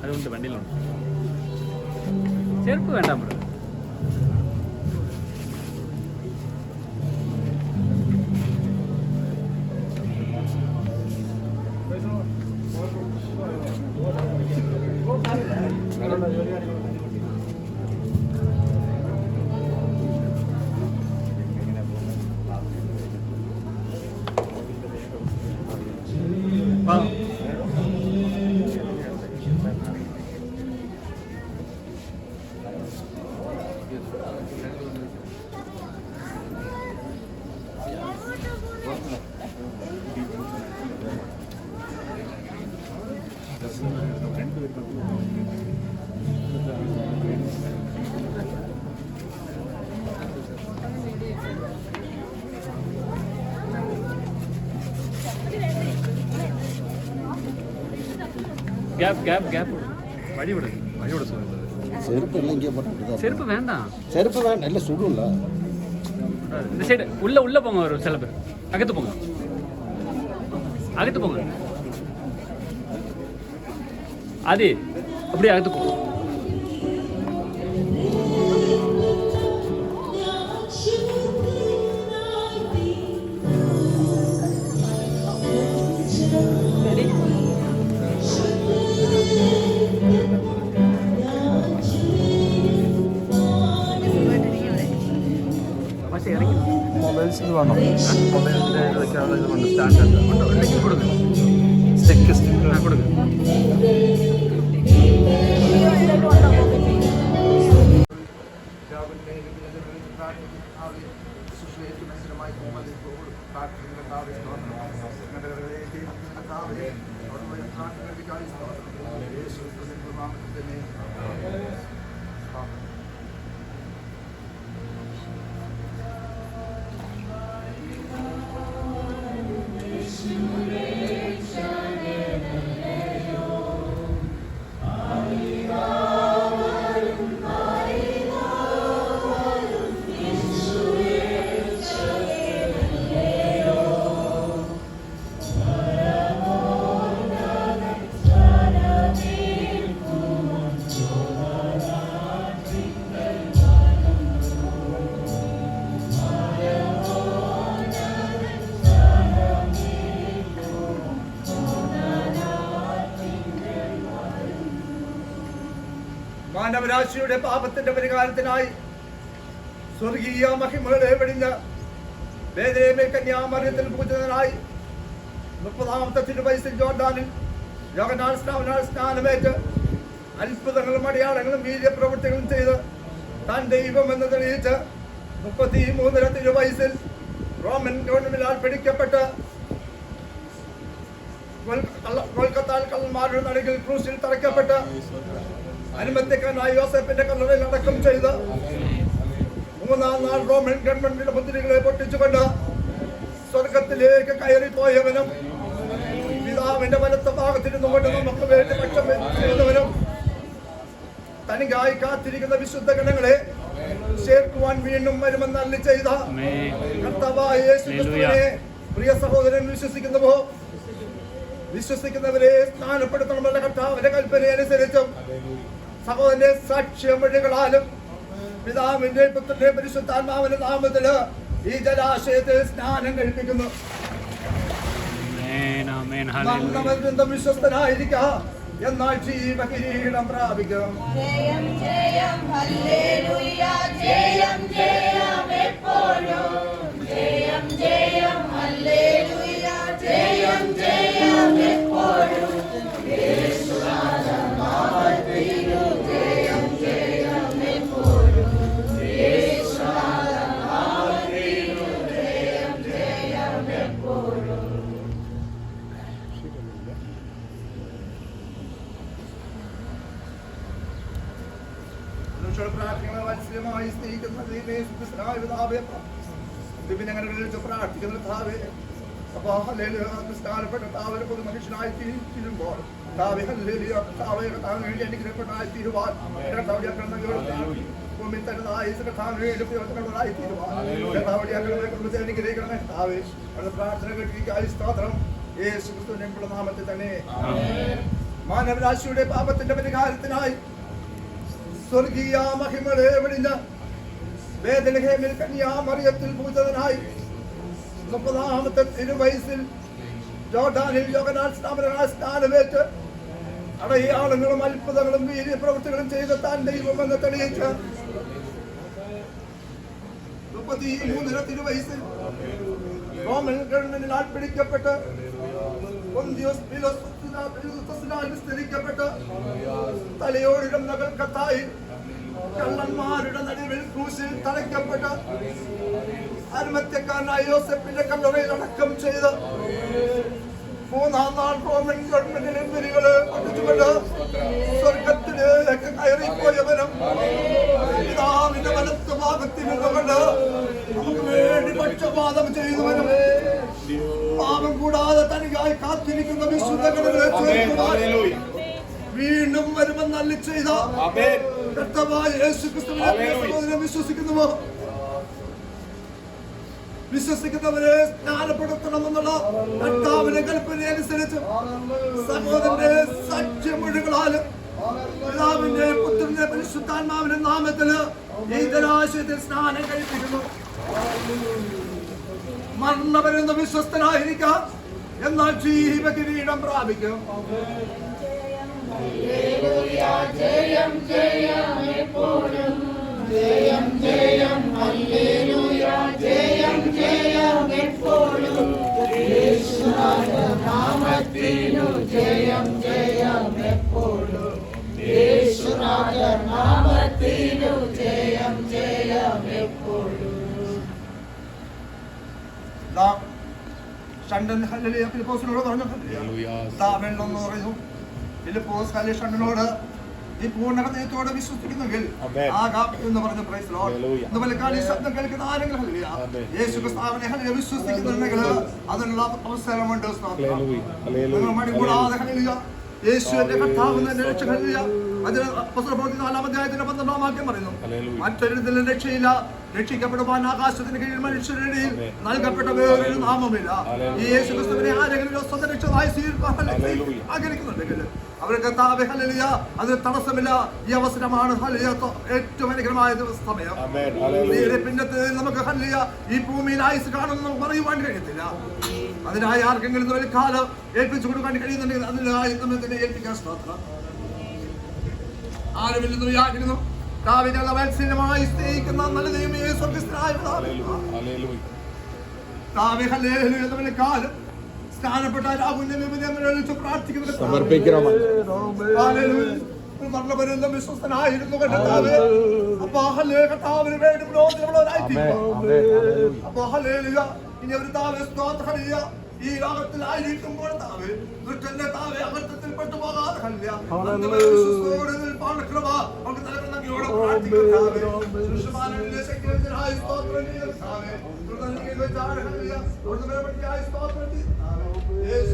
അതുകൊണ്ട് വണ്ടിയിലുണ്ട്. ചെരുപ്പ് വേണ്ട ബ്രോ. செருப்பு வேண்டாம், செருப்பு வேண்டாம், இல்லை சுடும்ல. இந்த சைடு உள்ள போங்க. ஒரு சில பேர் அகத்து போங்க, அகத்து போங்க. அது அப்படியே அகத்து போங்க. മൊബൈൽസ് ഇത് വേണം, മൊബൈലിൻ്റെ ഇതൊക്കെയാണ് ഇത് കൊണ്ട് സ്റ്റാൻഡേർഡ് ഉണ്ടെങ്കിൽ കൊടുക്കും. സ്റ്റിക്ക് കൊടുക്കും. മാനവരാശിയുടെ പാപത്തിന്റെ പരിഹാരത്തിനായി സ്വർഗീയ മഹിമകളെ വെടിഞ്ഞ ബേത്ലഹേമിൽ കന്യാമറിയത്തിൽ പൂജിതനായി 30-ാമത്തെ തിരുവയസ്സിൽ ജോർദാനിൽ യോഹന്നാൻ സ്നാനമേറ്റ് അത്ഭുതങ്ങളും അടയാളങ്ങളും വീര്യപ്രവൃത്തികളും ചെയ്ത് താൻ ദൈവമെന്ന് തെളിയിച്ച് 33 തിരുവയസ്സിൽ റോമൻ ഗവൺമെന്റിനാൽ പിടിക്കപ്പെട്ട് കൊൽക്കത്താൽ കള്ളന്മാരുടെ നടുകിൽ ക്രൂസിൽ തറയ്ക്കപ്പെട്ട് അനുമതിക്കാനായി യോസേപ്പിന്റെ കല്ലറയിൽ അടക്കം ചെയ്ത് 3-ാം നാൾ റോമൻ ഗവൺമെന്റിന്റെ മുദ്രകളെ പൊട്ടിച്ചുകൊണ്ട് സ്വർഗത്തിലേക്ക് കയറിപ്പോയവനും പിതാവിന്റെ വലത്ത ഭാഗത്തിരുന്നുകൊണ്ട് നമുക്ക് വേണ്ടി പക്ഷം ചെയ്യുന്നവനും തനിക്കായി കാത്തിരിക്കുന്ന വിശുദ്ധ ഗണങ്ങളെ ചേർക്കുവാൻ വീണ്ടും വരുമെന്ന് അരുളി ചെയ്ത കർത്താവായ യേശു ക്രിസ്തുവിനെ പ്രിയ സഹോദരൻ വിശ്വസിക്കുന്നവരെ സ്നാനപ്പെടുത്തണമെന്ന കർത്താവിന്റെ കൽപ്പന അനുസരിച്ചും സഹോദരന്റെ സാക്ഷ്യമൊഴികളാലും പിതാവിന്റെ പുത്രന്റെ പരിശുദ്ധാത്മാവിന്റെ നാമത്തില് ഈ ജലാശയത്തിൽ സ്നാനം കഴിപ്പിക്കുന്നു. വിശ്വസ്തനായിരിക്ക എന്നാൽ ജീവകിരീടം പ്രാപിക്കും. വാത്സല്യമായി സ്നേഹിക്കുന്ന പ്രാർത്ഥിക്കുന്ന സ്നാനപ്പെട്ട താവരെ പൊതു മനുഷ്യനായി തീരുമ്പോൾ അനുഗ്രഹപ്പെട്ടായി തീരുവാൻ പ്രാർത്ഥന കേട്ടിരിക്കായി സ്തോത്രം യേശു ക്രിസ്തുവിന്റെ നാമത്തിൽ തന്നെ. മാനവരാശിയുടെ പാപത്തിന്റെ പരിഹാരത്തിനായി സ്വർഗീയ മഹിമകളെ വെടിഞ്ഞ് ബേത്ലഹേമിൽ കന്യാമറിയത്തിൽ പൂജിതനായി 30-ാമത്തെ തിരുവയസ്സിൽ ജോർദാനിൽ യോഹന്നാൻ സ്നാനമേറ്റ് അടയാളങ്ങളും അത്ഭുതങ്ങളും വീര്യപ്രവൃത്തികളും ചെയ്ത് താൻ ദൈവമെന്ന് തെളിയിച്ച് 33 തിരുവയസ്സിൽ റോമൻ ഗവൺമെന്റിനാൽ പിടിക്കപ്പെട്ട് പൊന്തിയോസ് പീലാത്തോസിനാൽ വിസ്തരിക്കപ്പെട്ട് തലയോടിടം നഗൽക്കത്തായി കള്ളന്മാരുടെ നടുവിൽ ക്രൂശിൽ തറയ്ക്കപ്പെട്ട് അരിമത്യക്കാരനായ യോസെഫിന്റെ കല്ലറയിൽ അടക്കം ചെയ്ത് 3-ാം നാൾ റോമൻ ഗവൺമെന്റിലെ എതിരികളെ പൊട്ടിച്ചുകൊണ്ട് സ്വർഗത്തിലേക്ക് കയറിപ്പോയവനും പിതാവിന്റെ വലത്ത് ഭാഗത്തിൽ നിന്നുകൊണ്ട് നമുക്ക് വേണ്ടി പക്ഷപാതം ചെയ്തവനും പാപം കൂടാതെ തനിക്കായി കാത്തിരിക്കുന്ന വിശുദ്ധകളെ ചേർക്കുവാൻ വീണ്ടും വരുമെന്ന് അരുളി ചെയ്ത കർത്താവായ യേശുക്രിസ്തുവിനെ വിശ്വസിക്കുന്നുവോ? വിശ്വസിക്കുന്നവരെ സ്നാനപ്പെടുത്തണമെന്നുള്ള കർത്താവിന്റെ കൽപ്പന അനുസരിച്ച് സഹോദരന്റെ സാക്ഷ്യമൊഴികളാലും പിതാവിന്റെ പുത്രന്റെ പരിശുദ്ധാത്മാവിന്റെ നാമത്തില് ഈ ജലാശയത്തിൽ സ്നാനം കഴിപ്പിക്കുന്നു. മരണവരെന്ന വിശ്വസ്തനായിരിക്കാം, എന്നാൽ ജീവകിരീടം പ്രാപിക്കും. ജയം ജയം എപ്പോഴും ജയം ജയം ഹല്ലേലൂയ ജയം ജയം എപ്പോഴും യേശുനാഥന്റെ നാമത്തിനു ജയം ജയം എപ്പോഴും യേശുനാഥന്റെ നാമത്തിനു ജയം ജയം എപ്പോഴും. ഷണ്ടൻ ഹല്ലേലൂയ ഫിലിപ്പോസിനോട് പറഞ്ഞു, വെള്ളമെന്ന് പറയുന്നു. ഫിലിപ്പോസ് ഷണ്ടനോട് ഈ പൂർണ്ണ ഹൃദയത്തോടെ വിശ്വസിക്കുന്നെങ്കിൽ ആകാം എന്ന് പറഞ്ഞു. Praise lord. ഇതുപോലെ ഈ ശബ്ദം കേൾക്കുന്ന ആരെങ്കിലും ഹല്ലേലൂയ യേശു ക്രിസ്തുവിനെ ഹല്ലേലൂയ വിശ്വസിക്കുന്നുണ്ടെങ്കിൽ അതിനുള്ള അവസരമുണ്ട്. നിങ്ങൾ മടികൂടാതെ ഹല്ലേലൂയ യേശുവിന്റെ കർത്താവ് എന്റെ രക്ഷകൻ ഹല്ലേലൂയ. അതിന് അപ്പോസ്തലപ്രവൃത്തി 4-ാം അധ്യായത്തിന്റെ 12-ാം വാക്യം പറയുന്നു, മറ്റൊരുതിലും രക്ഷയില്ല, രക്ഷിക്കപ്പെടുവാൻ ആകാശത്തിന് കീഴിൽ മനുഷ്യരുടെ നൽകപ്പെട്ട വേറൊരു നാമമില്ല. ഈ യേശു ക്രിസ്തുവിനെ ആരെങ്കിലും സ്വന്തം രക്ഷകനായി ആഗ്രഹിക്കുന്നുണ്ടെങ്കിൽ അവർക്ക് കർത്താവേ ഹല്ലേലൂയ അതിന് തടസ്സമില്ല. ഈ അവസരമാണ് ഹല്ലേലൂയ ഏറ്റവും അനുഗ്രഹമായ സമയം. പിന്നത്തെ നമുക്ക് ഹല്ലേലൂയ ഈ ഭൂമിയിൽ ആയുസ് കാണുമെന്ന് നമുക്ക് പറയുവാൻ കഴിയത്തില്ല. അതിനായി ആർക്കെങ്കിലും ഒരു കാലം ഏൽപ്പിച്ചു കൊടുക്കാൻ കഴിയുന്നുണ്ടെങ്കിൽ അതിനായി നമ്മൾ തന്നെ ഏൽപ്പിക്കാൻ സ്തോത്രം. ആരുമില്ലെന്ന് വിചാരിക്കുന്നു. മത്സരമായി സ്നേഹിക്കുന്ന നല്ല ദൈവമേ സ്വർഗ്ഗസ്ഥനായ പിതാവേ ഹല്ലേലൂയ കാലം സ്ഥാനപ്പെട്ട പ്രാർത്ഥിക്കുന്നത് വിശ്വസ്തനായിരുന്നു കർത്താവേ. അപ്പൊ കർത്താവിന് വേണ്ടി ഇനി ഒരു താവേ സ്തോത്രമില്ല. ഈ ലോകത്തിലായിരിക്കുമ്പോൾ താവേ ദുഷ്ടന്റെ താവേ അകൃത്യത്തിൽ പെട്ടുപോകാതെ യേശു